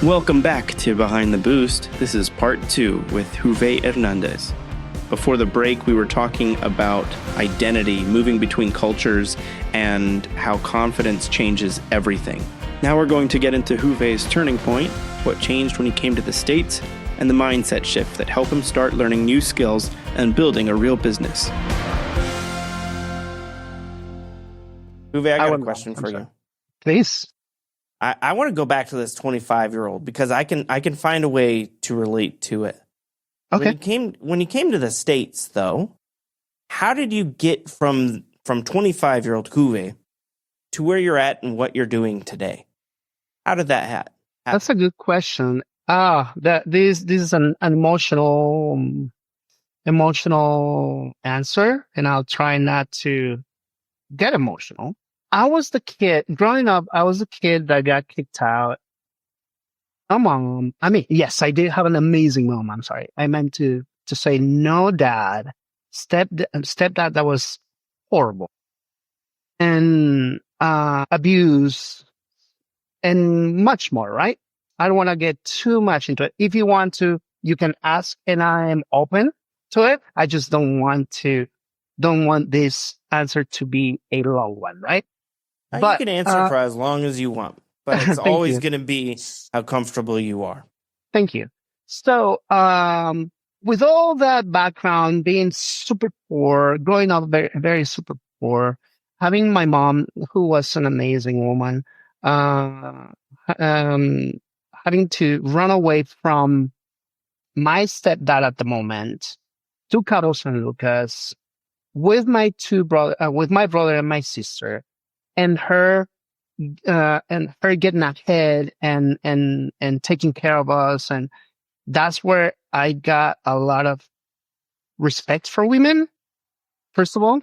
Welcome back to Behind the Boost. This is part 2 with Juve Hernandez. Before the break, we were talking about identity, moving between cultures, and how confidence changes everything. Now we're going to get into Juve's turning point, what changed when he came to the States, and the mindset shift that helped him start learning new skills and building a real business. Juve, I got a question for you. Please. I want to go back to this 25-year-old because I can find a way to relate to it. Okay. When you came to the States, though, how did you get from 25-year-old Juve to where you're at and what you're doing today? How did that happen? That's a good question. This is an emotional answer, and I'll try not to get emotional. Growing up, I was the kid that got kicked out. Yes, I did have an amazing mom. I'm sorry. I meant to say no dad, stepdad that was horrible. And abuse and much more, right? I don't want to get too much into it. If you want to, you can ask and I am open to it. I just don't want this answer to be a long one, right? But you can answer for as long as you want, but it's always going to be how comfortable you are. Thank you. So, with all that background, being super poor, growing up very, very super poor, having my mom, who was an amazing woman, having to run away from my stepdad at the moment to Carlos and Lucas with my brother and my sister, and her getting ahead and taking care of us. And that's where I got a lot of respect for women, first of all.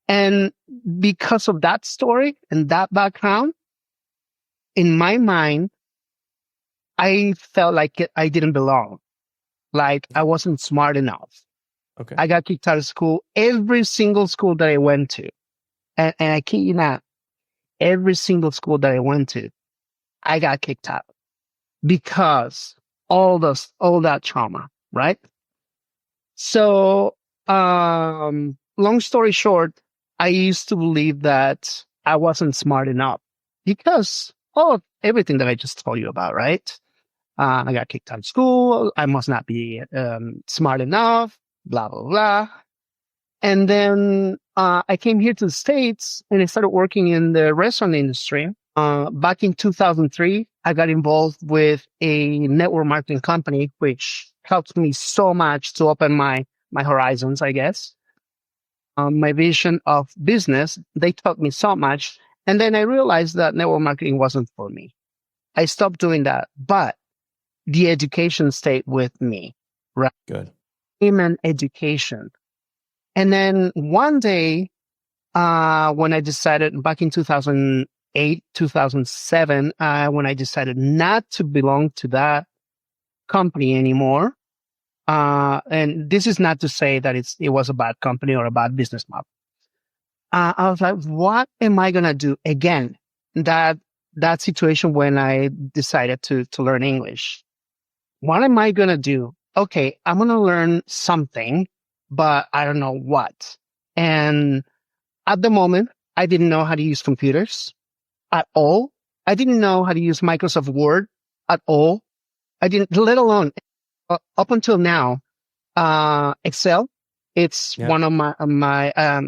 And because of that story and that background, in my mind, I felt like I didn't belong. Like I wasn't smart enough. Okay. I got kicked out of school, every single school that I went to. And I kid you not, every single school that I went to, I got kicked out because all that trauma, right? So, long story short, I used to believe that I wasn't smart enough because of everything that I just told you about, right? I got kicked out of school. I must not be smart enough, blah, blah, blah. And then I came here to the States and I started working in the restaurant industry. Back in 2003, I got involved with a network marketing company, which helped me so much to open my horizons, I guess. My vision of business, they taught me so much. And then I realized that network marketing wasn't for me. I stopped doing that, but the education stayed with me, right? Good. An education. And then one day, when I decided back in 2008, 2007, when I decided not to belong to that company anymore, and this is not to say that it was a bad company or a bad business model. I was like, what am I going to do again? That situation when I decided to learn English. What am I going to do? Okay, I'm going to learn something, but I don't know what. And at the moment, I didn't know how to use computers at all. I didn't know how to use Microsoft Word at all. I didn't, let alone up until now, Excel. It's one of my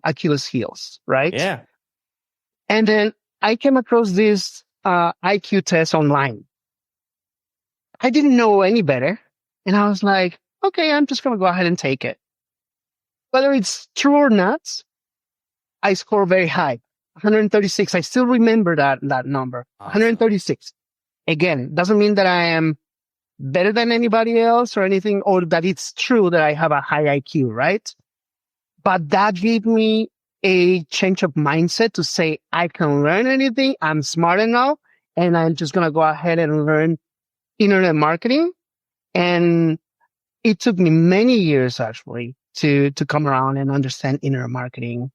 Achilles heels, right? Yeah. And then I came across this IQ test online. I didn't know any better. And I was like, okay, I'm just going to go ahead and take it. Whether it's true or not, I score very high, 136. I still remember that number, awesome. 136. Again, doesn't mean that I am better than anybody else or anything, or that it's true that I have a high IQ, right? But that gave me a change of mindset to say, I can learn anything. I'm smart enough, and I'm just going to go ahead and learn internet marketing. And it took me many years actually to come around and understand internet marketing.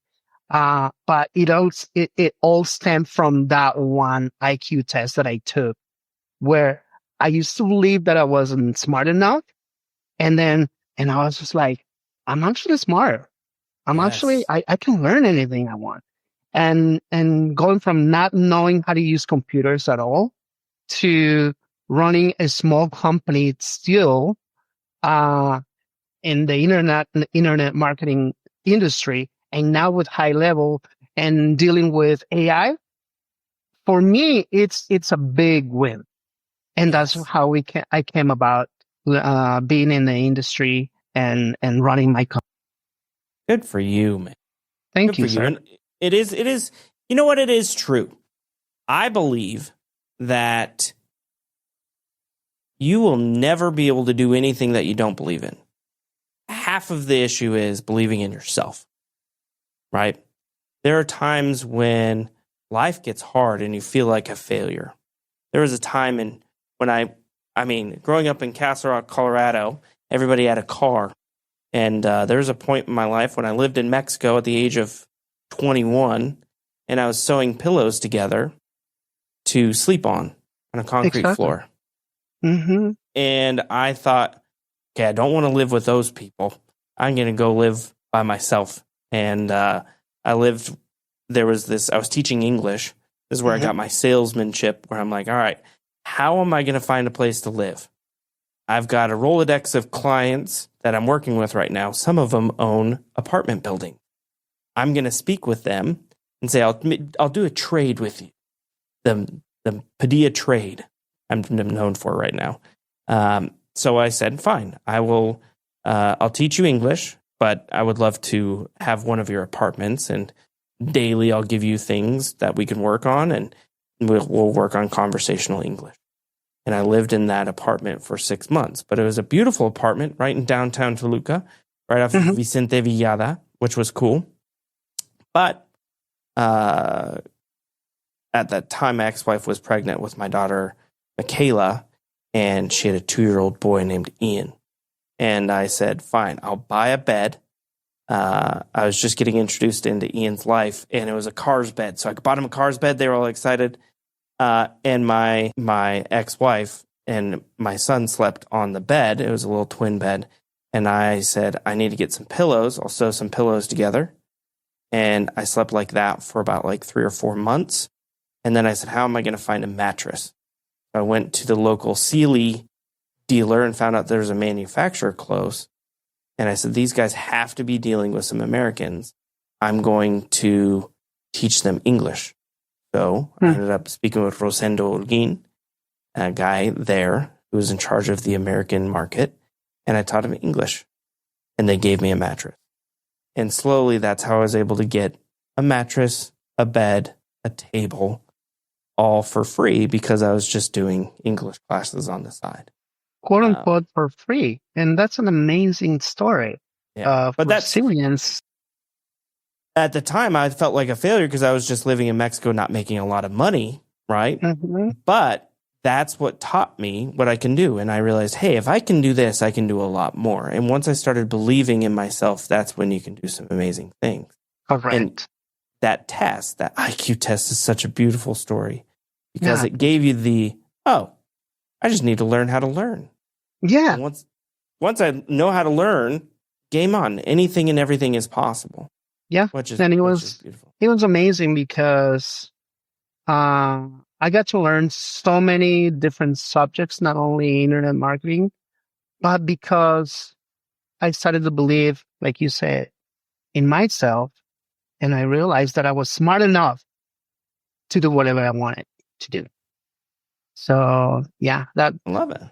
But it all stemmed from that one IQ test that I took where I used to believe that I wasn't smart enough. And I was just like, I'm actually smart. Yes. I can learn anything I want. And going from not knowing how to use computers at all to running a small company still, in the internet marketing industry, and now with high level and dealing with AI, for me, it's a big win. And that's Yes. how I came about, being in the industry and running my company. Good for you, man. Thank Good you, for you. sir. And it is, you know what? It is true. I believe that you will never be able to do anything that you don't believe in. Half of the issue is believing in yourself, right? There are times when life gets hard and you feel like a failure. There was a time growing up in Castle Rock, Colorado, everybody had a car. And there was a point in my life when I lived in Mexico at the age of 21, and I was sewing pillows together to sleep on a concrete Exactly. floor. Mm-hmm. And I thought, okay, I don't want to live with those people. I'm going to go live by myself. And I was teaching English. This is where I got my salesmanship, where I'm like, all right, how am I going to find a place to live? I've got a Rolodex of clients that I'm working with right now. Some of them own apartment buildings. I'm going to speak with them and say, I'll do a trade with you. The Padilla trade I'm known for right now. So I said, fine, I'll teach you English, but I would love to have one of your apartments, and daily I'll give you things that we can work on, and we'll work on conversational English. And I lived in that apartment for 6 months. But it was a beautiful apartment right in downtown Toluca, right off of Vicente Villada, which was cool. But at that time, my ex-wife was pregnant with my daughter, Michaela, and she had a 2-year-old boy named Ian. And I said, fine, I'll buy a bed. I was just getting introduced into Ian's life, and it was a Cars bed. So I bought him a Cars bed. They were all excited. And my ex-wife and my son slept on the bed. It was a little twin bed. And I said, I need to get some pillows. I'll sew some pillows together. And I slept like that for about 3 or 4 months. And then I said, how am I going to find a mattress? I went to the local Sealy dealer and found out there's a manufacturer close. And I said, these guys have to be dealing with some Americans. I'm going to teach them English. So I ended up speaking with Rosendo Holguin, a guy there who was in charge of the American market, and I taught him English. And they gave me a mattress. And slowly that's how I was able to get a mattress, a bed, a table, all for free because I was just doing English classes on the side. Quote unquote for free. And that's an amazing story. Yeah. But that's Syrians. At the time, I felt like a failure because I was just living in Mexico, not making a lot of money, right? Mm-hmm. But that's what taught me what I can do. And I realized, hey, if I can do this, I can do a lot more. And once I started believing in myself, that's when you can do some amazing things. Correct. And that IQ test is such a beautiful story because it gave you I just need to learn how to learn. Yeah. And once I know how to learn, game on. Anything and everything is possible. Yeah. And it was amazing because I got to learn so many different subjects, not only internet marketing, but because I started to believe, like you said, in myself, and I realized that I was smart enough to do whatever I wanted to do. So yeah, I love it.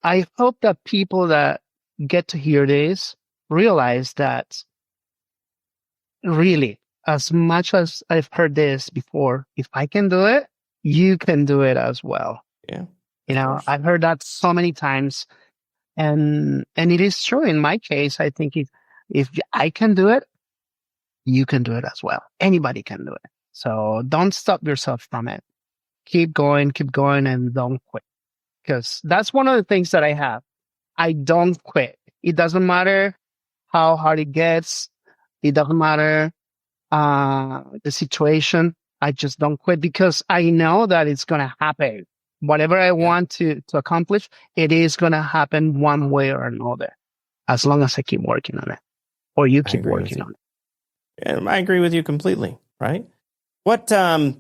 I hope that people that get to hear this realize that really, as much as I've heard this before, if I can do it, you can do it as well. Yeah. I've heard that so many times, and it is true. In my case, I think if I can do it, you can do it as well. Anybody can do it. So don't stop yourself from it. Keep going, and don't quit. Because that's one of the things that I have. I don't quit. It doesn't matter how hard it gets. It doesn't matter the situation. I just don't quit because I know that it's going to happen. Whatever I want to accomplish, it is going to happen one way or another, as long as I keep working on it, or you keep working on it. And I agree with you completely. Right? What are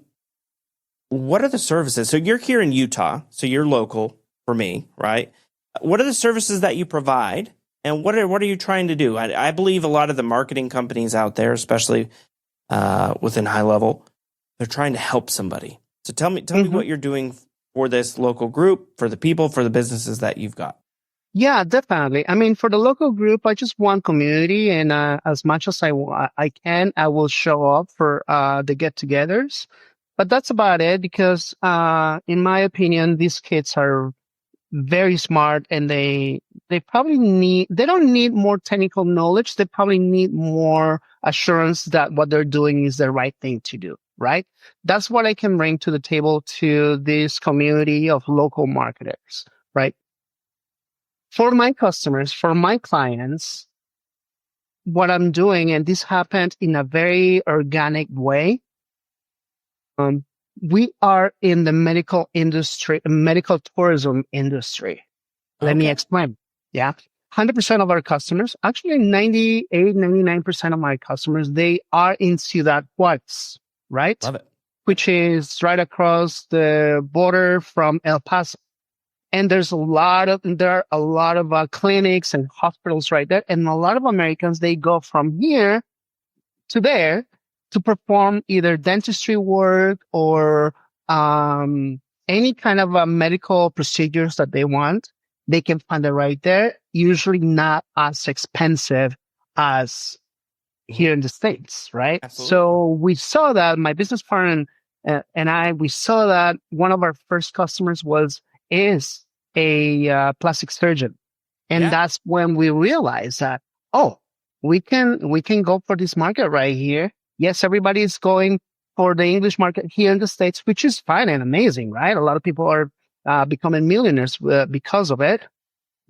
the services? So you're here in Utah, so you're local for me, right? What are the services that you provide, and what are you trying to do? I believe a lot of the marketing companies out there, especially within high level, they're trying to help somebody. So tell me what you're doing for this local group, for the people, for the businesses that you've got. Yeah, definitely. I mean, for the local group, I just want community, and as much as I can, I will show up for the get-togethers. But that's about it, because in my opinion, these kids are very smart, and they don't need more technical knowledge. They probably need more assurance that what they're doing is the right thing to do, right? That's what I can bring to the table to this community of local marketers, right? For my customers, for my clients, what I'm doing, and this happened in a very organic way, we are in the medical industry, medical tourism industry. Let me explain. Yeah. 100% of our customers, actually 98, 99% of my customers, they are in Ciudad Juárez, right? Love it. Which is right across the border from El Paso. And there are a lot of clinics and hospitals right there. And a lot of Americans, they go from here to there to perform either dentistry work or any kind of medical procedures that they want. They can find it right there, usually not as expensive as here in the States, right? Absolutely. So we saw that, my business partner and we saw that one of our first customers is a plastic surgeon. And that's when we realized that, we can go for this market right here. Yes, everybody is going for the English market here in the States, which is fine and amazing, right? A lot of people are becoming millionaires because of it.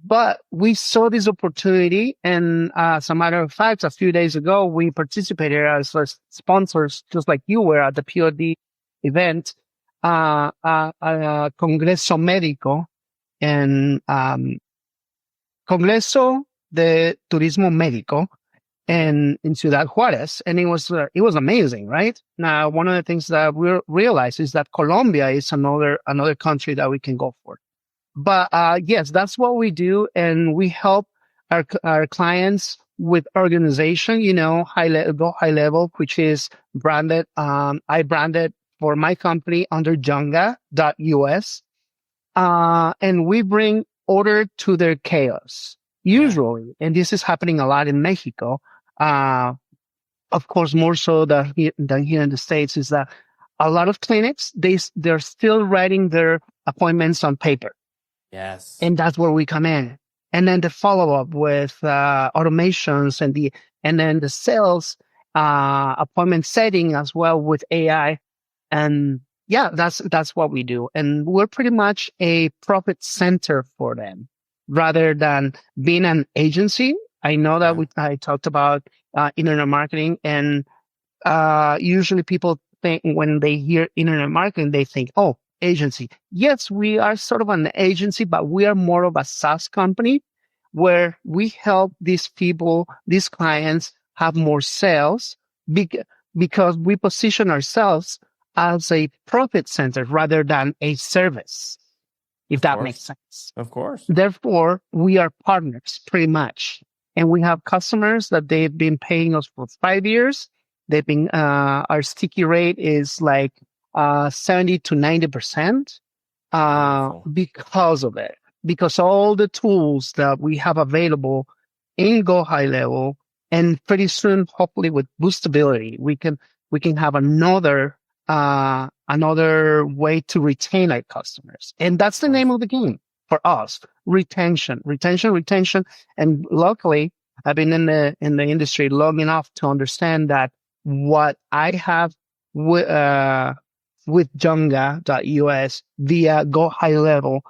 But we saw this opportunity, and as a matter of fact, a few days ago, we participated as sponsors, just like you were at the POD event, Congreso Médico, and Congreso de Turismo Médico, and in Ciudad Juárez, and it was amazing, right? Now, one of the things that we realized is that Colombia is another country that we can go for. But yes, that's what we do, and we help our clients with organization. High level, which is branded. I branded for my company under Junga.us, and we bring order to their chaos usually, and this is happening a lot in Mexico. Of course, more so than here in the States, is that a lot of clinics, they're still writing their appointments on paper. Yes. And that's where we come in. And then the follow-up with automations and then the sales appointment setting as well with AI. And yeah, that's what we do. And we're pretty much a profit center for them rather than being an agency. I know that I talked about internet marketing, and usually people think, when they hear internet marketing, they think, agency. Yes, we are sort of an agency, but we are more of a SaaS company where we help these people, these clients have more sales because we position ourselves as a profit center rather than a service, if that makes sense. Of course. Therefore, we are partners pretty much. And we have customers that they've been paying us for 5 years. They've been, our sticky rate is like 70 to 90% because of it. Because all the tools that we have available in Go High Level, and pretty soon, hopefully with Boostability, we can have another way to retain our customers. And that's the name of the game for us. Retention. And luckily, I've been in the industry long enough to understand that what I have with Junga.us via Go High Level,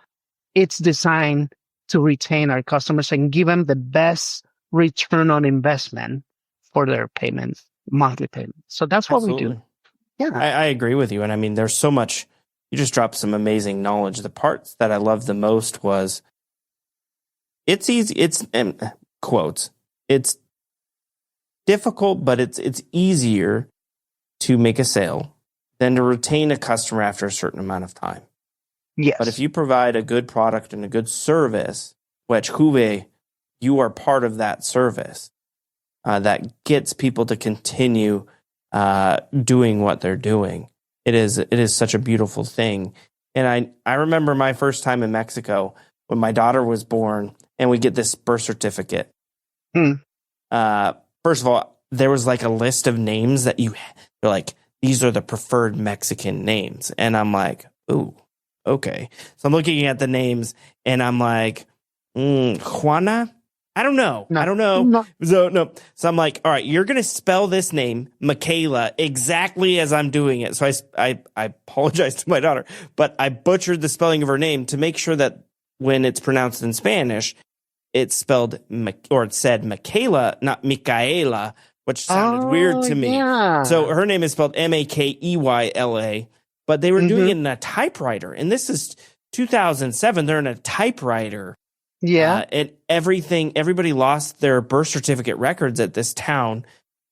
it's designed to retain our customers and give them the best return on investment for their payments, monthly payments. So that's what we do. Yeah, I agree with you. And I mean, there's so much you just dropped some amazing knowledge. The parts that I loved the most was it's easy. It's quotes. It's difficult, but it's easier to make a sale than to retain a customer after a certain amount of time. Yes. But if you provide a good product and a good service, which Juve, you are part of that service, that gets people to continue doing what they're doing. It is such a beautiful thing. And I remember my first time in Mexico when my daughter was born and we get this birth certificate. First of all, there was like a list of names that they're like, these are the preferred Mexican names. And I'm like, ooh, okay. So I'm looking at the names and I'm like, Juana? I don't know. No. So I'm like, all right, you're going to spell this name, Michaela, exactly as I'm doing it. So I apologize to my daughter, but I butchered the spelling of her name to make sure that when it's pronounced in Spanish, it's spelled, or it said Michaela, not Micaela, which sounded weird to me. Yeah. So her name is spelled Makeyla, but they were doing it in a typewriter. And this is 2007. They're in a typewriter. Yeah. And everybody lost their birth certificate records at this town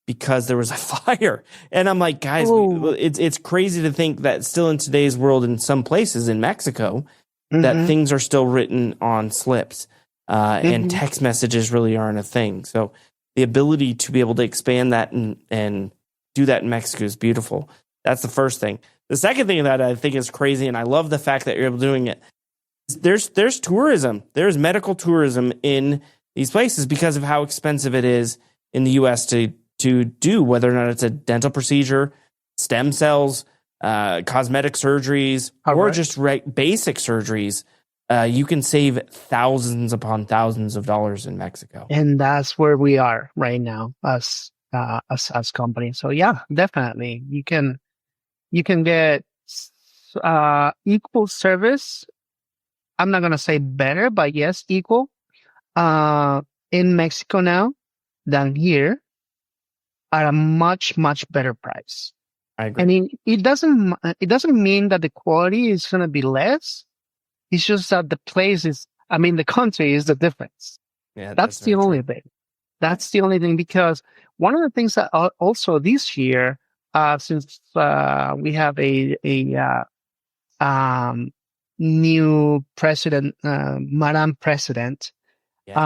because there was a fire. And I'm like, guys, it's crazy to think that still in today's world, in some places in Mexico, that things are still written on slips. And text messages really aren't a thing. So the ability to be able to expand that and do that in Mexico is beautiful. That's the first thing. The second thing that I think is crazy, and I love the fact that you're able to doing it, there's tourism. There's medical tourism in these places because of how expensive it is in the U.S. to do, whether or not it's a dental procedure, stem cells, cosmetic surgeries, or just basic surgeries. You can save thousands upon thousands of dollars in Mexico. And that's where we are right now as company. So yeah, definitely you can get equal service. I'm not going to say better, but yes, equal in Mexico now than here at a much, much better price. I agree. I mean, it doesn't mean that the quality is going to be less. It's just that the country is the difference. Yeah, that's the only thing. That's the only thing, because one of the things that also this year, since we have a new president, Madam President, yes.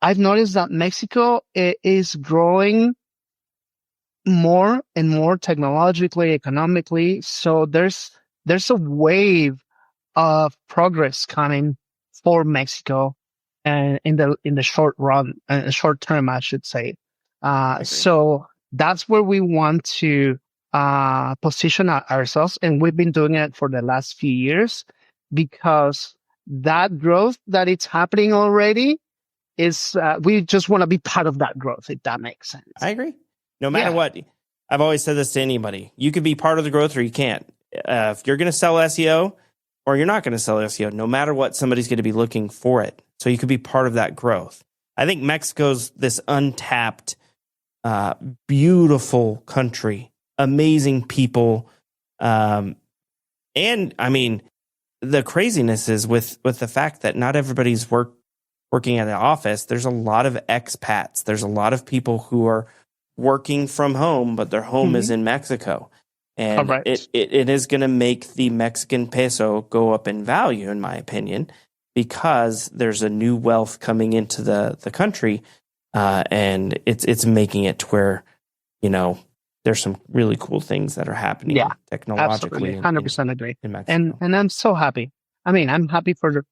I've noticed that Mexico is growing more and more technologically, economically. So there's a wave of progress coming for Mexico, and in the short run, short term, I should say. So that's where we want to position ourselves, and we've been doing it for the last few years, because that growth that it's happening already is we just want to be part of that growth, if that makes sense. I agree. No matter what, I've always said this to anybody: you can be part of the growth or you can't. If you're going to sell SEO, or you're not going to sell SEO, no matter what, somebody's going to be looking for it. So you could be part of that growth. I think Mexico's this untapped, beautiful country, amazing people. And I mean, the craziness is with the fact that not everybody's working at an office. There's a lot of expats. There's a lot of people who are working from home, but their home is in Mexico. And it is going to make the Mexican peso go up in value, in my opinion, because there's a new wealth coming into the country, and it's making it to where, there's some really cool things that are happening technologically. Absolutely, 100% agree. In Mexico. And I'm so happy. I mean, I'm happy for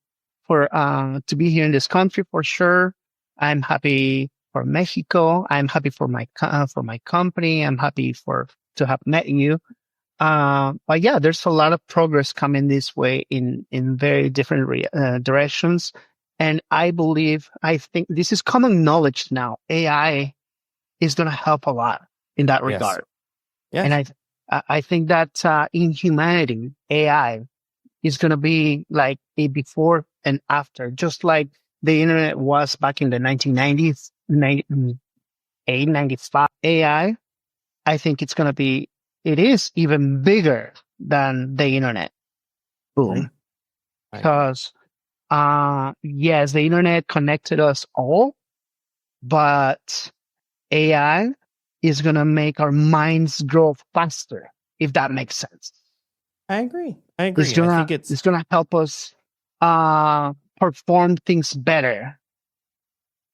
to be here in this country for sure. I'm happy for Mexico. I'm happy for my company. I'm happy to have met you. But yeah, there's a lot of progress coming this way in very different directions. And I think this is common knowledge now. AI is going to help a lot in that regard. Yes. And I think that in humanity, AI is going to be like a before and after, just like the internet was back in the 1990s, 95. AI, I think it is even bigger than the internet. Boom. Because, yes, the internet connected us all, but AI is going to make our minds grow faster, if that makes sense. I agree. It's going to help us perform things better.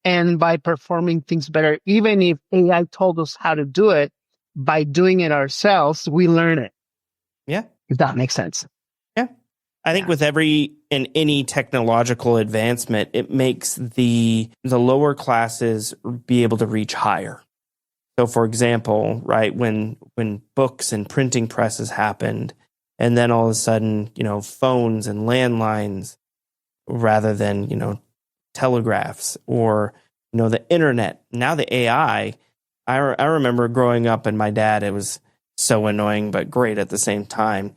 And by performing things better, even if AI told us how to do it, by doing it ourselves, we learn it. Yeah. If that makes sense. Yeah. I think with any technological advancement, it makes the lower classes be able to reach higher. So for example, right, when books and printing presses happened, and then all of a sudden, phones and landlines rather than, telegraphs or, the internet. Now the AI, I remember growing up and my dad, it was so annoying, but great at the same time.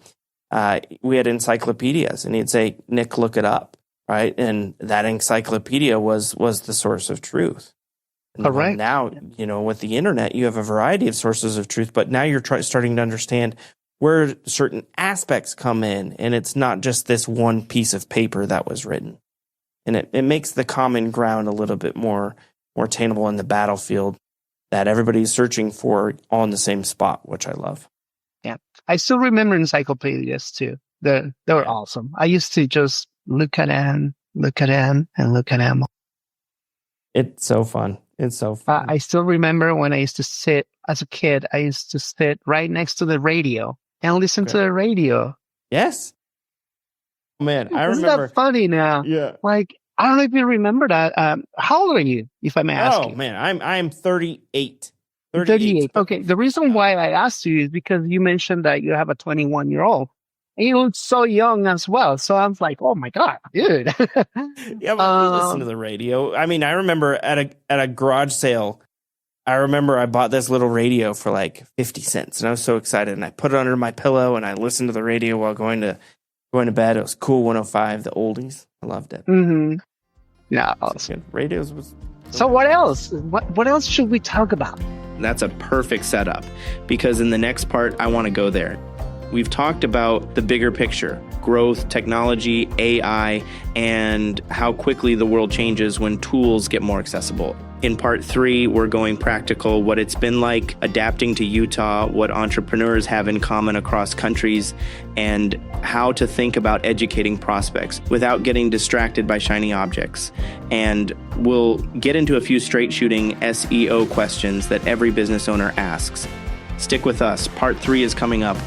We had encyclopedias and he'd say, Nick, look it up. Right. And that encyclopedia was the source of truth. Correct. Now, with the internet, you have a variety of sources of truth, but now you're starting to understand where certain aspects come in. And it's not just this one piece of paper that was written. And it makes the common ground a little bit more attainable in the battlefield that everybody's searching for all in the same spot, which I love. Yeah. I still remember encyclopedias too. They were awesome. I used to just look at them, and look at them. It's so fun. It's so fun. I still remember when I used to sit, as a kid, I used to sit right next to the radio and listen to the radio. Yes. Man, I Isn't remember. that funny now? Yeah. Like, I don't know if you remember that. How old are you, if I may ask you? Oh, man, I'm 38. 38. Okay. The reason why I asked you is because you mentioned that you have a 21-year-old. And you look so young as well. So I was like, oh my God, dude. Yeah, but we listen to the radio. I mean, I remember at a garage sale, I remember I bought this little radio for like 50 cents. And I was so excited. And I put it under my pillow and I listened to the radio while going to bed. It was Cool 105, the oldies. I loved it. Mm-hmm. Yeah. Awesome. Radios was. So what else? What else should we talk about? That's a perfect setup because in the next part, I want to go there. We've talked about the bigger picture, growth, technology, AI, and how quickly the world changes when tools get more accessible. In part 3, we're going practical, what it's been like adapting to Utah, what entrepreneurs have in common across countries, and how to think about educating prospects without getting distracted by shiny objects. And we'll get into a few straight shooting SEO questions that every business owner asks. Stick with us. Part 3 is coming up